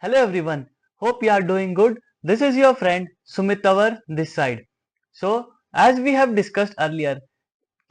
Hello everyone, hope you are doing good. This is your friend Sumit Tawar this side. So as we have discussed earlier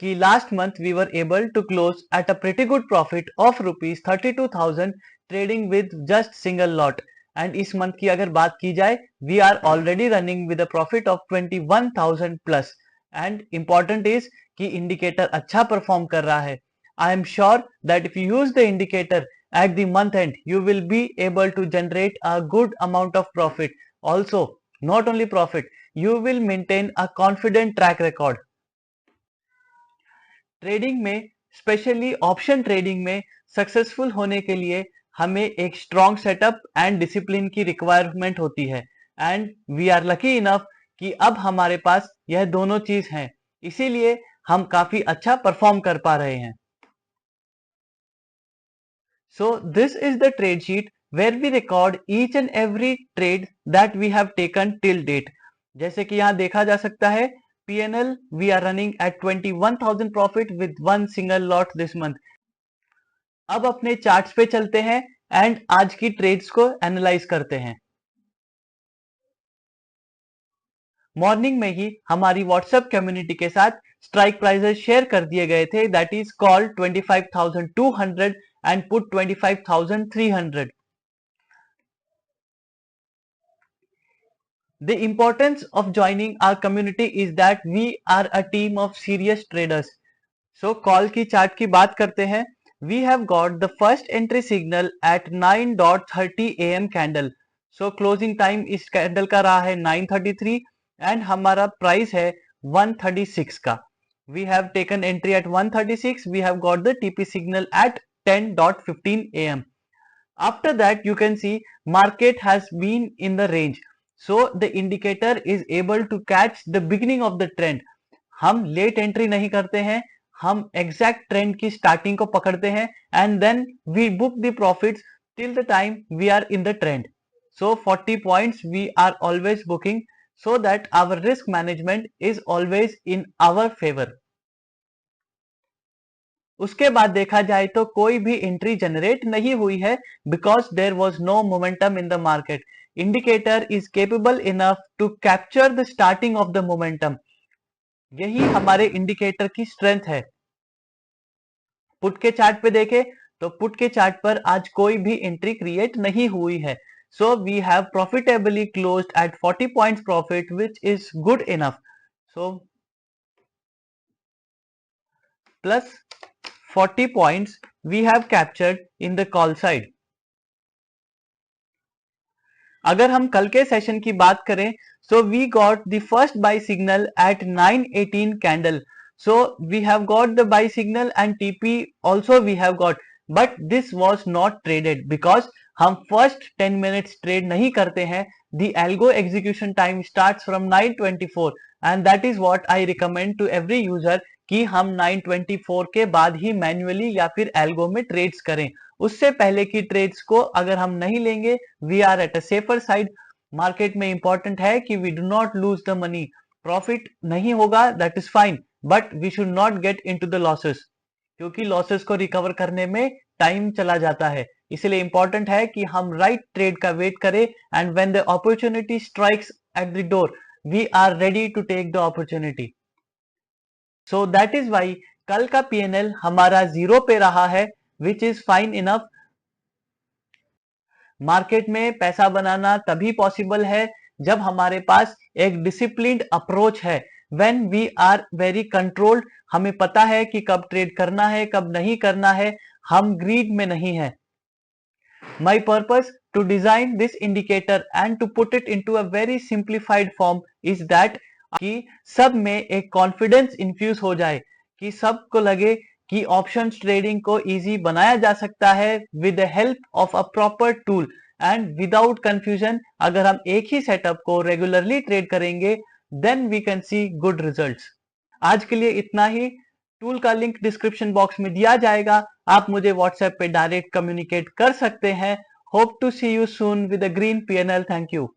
कि last month we were able to close at a pretty good profit of rupees 32,000 trading with just single lot and इस month की अगर बात की जाए we are already running with a profit of 21,000 plus and important is कि indicator अच्छा perform कर रहा है. I am sure that if you use the indicator at the month end you will be able to generate a good amount of profit. Also not only profit, you will maintain a confident track record. Trading में specially option trading में successful होने के लिए हमें एक strong setup and discipline की requirement होती है and we are lucky enough कि अब हमारे पास यह दोनों चीज हैं, इसीलिए हम काफी अच्छा परफॉर्म कर पा रहे हैं. So this is the trade sheet where we record each and every trade that we have taken till date. जैसे कि यहाँ देखा जा सकता है P&L we are running at 21,000 profit with one single lot this month. अब अपने charts पे चलते हैं एंड आज की ट्रेड्स को एनालाइज करते हैं. मॉर्निंग में ही हमारी व्हाट्सएप कम्युनिटी के साथ स्ट्राइक प्राइजेस शेयर कर दिए गए थे that is called 25,200 and put 25,300. The importance of joining our community is that we are a team of serious traders. So call की चार्ट की बात करते हैं. We have got the first entry signal at 9:30 am candle. So closing time इस candle का रहा है 9:33 and हमारा प्राइस है 136 का. We have taken entry at 136. We have got the TP signal at 10:15 am. After that you can see market has been in the range, so the indicator is able to catch the beginning of the trend. हम late entry नहीं करते हैं, हम exact trend की starting को पकड़ते हैं and then we book the profits till the time we are in the trend. So 40 points we are always booking so that our risk management is always in our favor. उसके बाद देखा जाए तो कोई भी एंट्री जनरेट नहीं हुई है because there was no momentum in the market. Indicator is capable enough to capture the starting of the momentum. यही हमारे इंडिकेटर की स्ट्रेंथ है. पुट के चार्ट पे देखे तो पुट के चार्ट पर आज कोई भी एंट्री क्रिएट नहीं हुई है. So we have profitably closed at 40 points profit which is good enough. So plus 40 points we have captured in the call side. अगर हम कल के सेशन की बात करें so we got the first buy signal at 9:18 candle. So we have got the buy signal and TP also we have got, but this was not traded because हम first 10 minutes trade नहीं करते हैं. The algo execution time starts from 9:24 and that is what I recommend to every user कि हम 9:24 के बाद ही manually या फिर एल्गो में ट्रेड्स करें. उससे पहले की ट्रेड्स को अगर हम नहीं लेंगे we are at a safer side. Market में इंपॉर्टेंट है कि we do not lose the money. Profit नहीं होगा that is fine but we should not get into the losses क्योंकि लॉसेस को रिकवर करने में टाइम चला जाता है. इसलिए इंपॉर्टेंट है कि हम राइट ट्रेड का वेट करें and when the opportunity strikes at the door we are ready to take the opportunity. So that is why कल का P&L हमारा जीरो पे रहा है which is fine enough. Market में पैसा बनाना तभी पॉसिबल है जब हमारे पास एक डिसिप्लिन्ड अप्रोच है. When we are very controlled, हमें पता है कि कब ट्रेड करना है कब नहीं करना है, हम ग्रीड में नहीं है. My purpose to design this indicator and to put it into a very simplified form is that कि सब में एक कॉन्फिडेंस इन्फ्यूज हो जाए, कि सबको लगे कि ऑप्शंस ट्रेडिंग को इजी बनाया जा सकता है with the help of a proper tool and without confusion. अगर हम एक ही सेटअप को रेगुलरली ट्रेड करेंगे then we can see good results. आज के लिए इतना ही. टूल का लिंक डिस्क्रिप्शन बॉक्स में दिया जाएगा. आप मुझे व्हाट्सएप पे डायरेक्ट कम्युनिकेट कर सकते हैं. Hope to see you soon with a green P&L. Thank you.